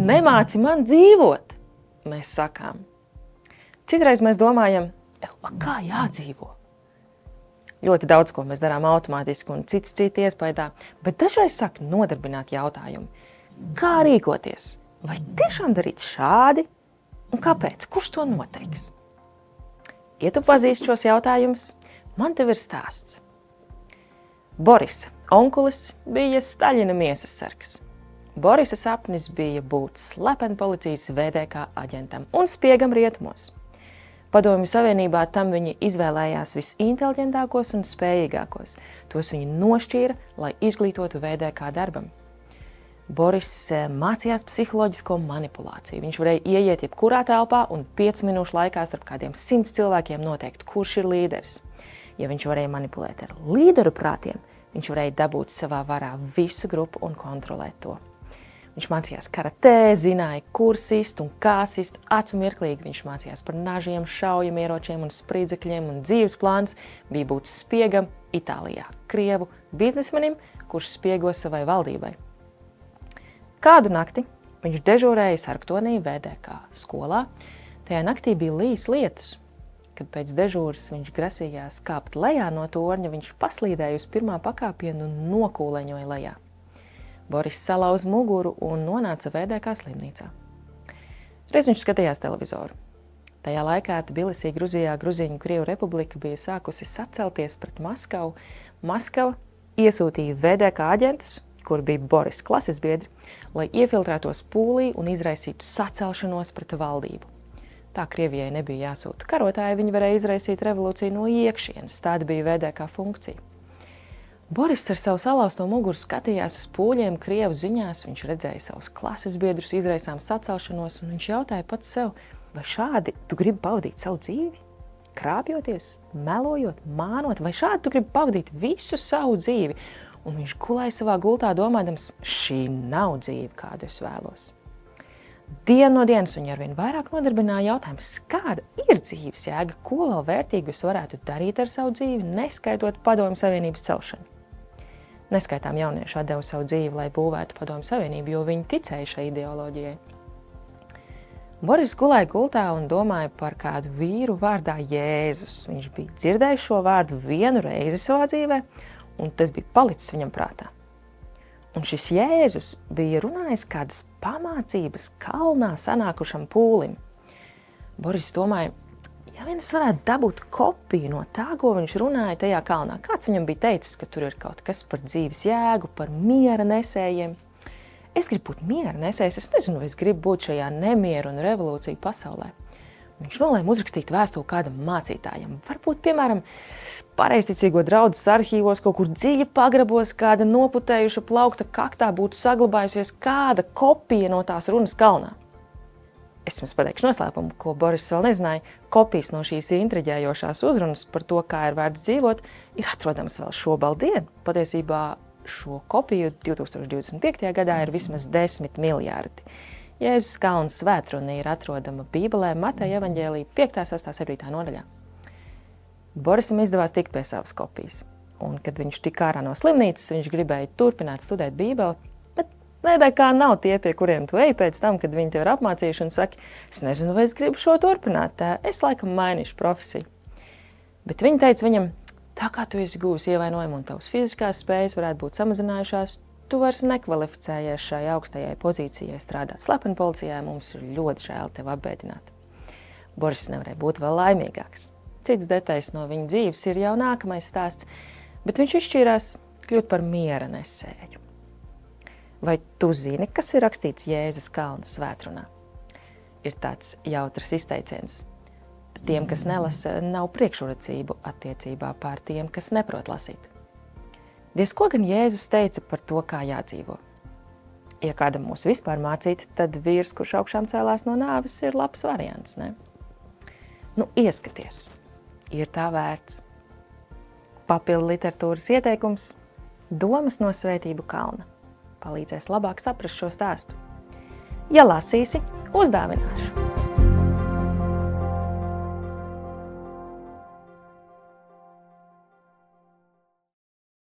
nemāci man dzīvot, mēs sakām. Citreiz mēs domājam, kā jādzīvo? Ļoti daudz, ko mēs darām automātiski un cits iespaidā, bet dažreiz sāk nodarbināt jautājumu. Kā rīkoties? Vai tiešām darīt šādi? Un kāpēc? Kurš to noteiks? Ja tu pazīsti šos jautājumus, man tev ir stāsts. Borisa onkulis bija Staļina miesas sargs. Borisa sapnis bija būt slepeni policijas VDK aģentam un spiegam rietumos. Padomju Savienībā tam viņi izvēlējās visinteliģentākos un spējīgākos. Tos viņi nošķīra, lai izglītotu VDK darbam. Boris mācījās psiholoģisko manipulāciju. Viņš varēja ieiet jebkurā telpā un 5 minūšu laikā starp kādiem 100 cilvēkiem noteikt, kurš ir līderis. Ja viņš varēja manipulēt ar līderu prātiem, viņš varēja dabūt savā varā visu grupu un kontrolēt to. Viņš mācījās karatē, zināja, kur sist un kā sist, acu mirklīgi. Viņš mācījās par nažiem, šaujamieročiem un spridzekļiem, un dzīves plāns bija būt spiegam Itālijā, krievu biznesmenim, kurš spiego savai valdībai. Kādu nakti viņš dežūrēja Sargtonī VDK skolā. Tajā naktī bija līs lietus. Kad pēc dežūras viņš grasījās kāpt lejā no torņa, viņš paslīdēja uz pirmā pakāpienu un nokūleņoja lejā. Boris salauza muguru un nonāca VDK slimnīcā. Reiz viņš skatījās televizoru. Tajā laikā Tbilisī, Gruzijā, Gruziņu Krievu republika bija sākusi sacelties pret Maskavu. Maskava iesūtīja VDK aģentus, kur bija Boris klases biedri, lai iefiltrētos pūlī un izraisītu sacelšanos pret valdību. Tā Krievijai nebija jāsūta karotāji, viņi varēja izraisīt revolūciju no iekšienes. Tāda bija VDK funkcija. Boris ar savu salauzto muguru skatījās uz pūļiem Krievu ziņās, viņš redzēja savus klases biedrus izraisām sacelšanos, un viņš jautāja pats sev, vai šādi tu gribi pavadīt savu dzīvi? Krāpjoties, melojot, mānot, vai šādi tu gribi pavadīt visu savu dzīvi? Un viņš gulēja savā gultā domādams, šī nav dzīve, kādu es vēlos. Dienu no dienas viņa arvien vairāk nodarbināja jautājums, kāda ir dzīves jēga, ko vēl vērtīgu es varētu darīt ar savu dzīvi, neskaitot Padomju Savienības celšanu. Neskaitām jaunieši atdeva savu dzīvi, lai būvētu Padomju Savienību, jo viņi ticēja šai ideoloģijai. Boris gulēja gultā un domāja par kādu vīru vārdā Jēzus. Viņš bija dzirdējis šo vārdu vienu reizi savā dzīvē, un tas bija palicis viņam prātā. Un šis Jēzus bija runājis kādas pamācības kalnā sanākušam pūlim. Boris domāja, ja vien es varētu dabūt kopiju no tā, ko viņš runāja tajā kalnā. Kāds viņam bija teicis, ka tur ir kaut kas par dzīves jēgu, par miera nesējiem. Es gribu būt miera nesējs, es nezinu, vai es gribu būt šajā nemieru un revolūciju pasaulē. Viņš nolēma uzrakstīt vēstuli kādam mācītājam. Varbūt, piemēram, pareizticīgo draudzes arhīvos, kaut kur dziļi pagrabos, kāda noputējuša plaukta kaktā būtu saglabājusies kāda kopija no tās runas kalnā. Es jums pateikšu noslēpumu, ko Boris vēl nezināja. Kopijas no šīs intriģējošās uzrunas par to, kā ir vērts dzīvot, ir atrodams vēl šobaldien. Patiesībā šo kopiju 2025. gadā ir vismaz 10 miljārdi. Jēzus kalna svētruna ir atrodama Bībelē Mateja evaņģēlija 5., 6., 7. nodaļā. Borisam izdevās tikt pie savas kopijas. Un, kad viņš tika ārā no slimnīcas, viņš gribēja turpināt studēt Bībeli, bet VDK nav tie, pie kuriem tu ej pēc tam, kad viņi tev ir apmācījuši un saki, es nezinu, vai es gribu šo turpināt, es laikam mainīšu profesiju. Bet viņi teica viņam, tā kā tu esi guvis ievainojumu un tavas fiziskās spējas varētu būt samazinājušās, tu vairs nekvalificējies šai augstajai pozīcijai strādāt slepeni policijā, mums ir ļoti žēl tevi apbēdināt. Boris nevarēja būt vēl laimīgāks. Cits detaļas no viņa dzīves ir jau nākamais stāsts, bet viņš izšķīrās kļūt par miera nesēju. Vai tu zini, kas ir rakstīts Jēzus kalna svētrunā? Ir tāds jautrs izteiciens. Tiem, kas nelasa, nav priekšrocību attiecībā pār tiem, kas neprot lasīt. Diez ko gan Jēzus teica par to, kā jādzīvo? Ja kādam mūs vispār mācīt, tad vīrs, kurš augšām cēlās no nāves, ir labs variants, ne? Nu, ieskaties, ir tā vērts. Papildu literatūras ieteikums – Domas no Svētību kalna. Palīdzēs labāk saprast šo stāstu. Ja lasīsi, uzdāvināšu.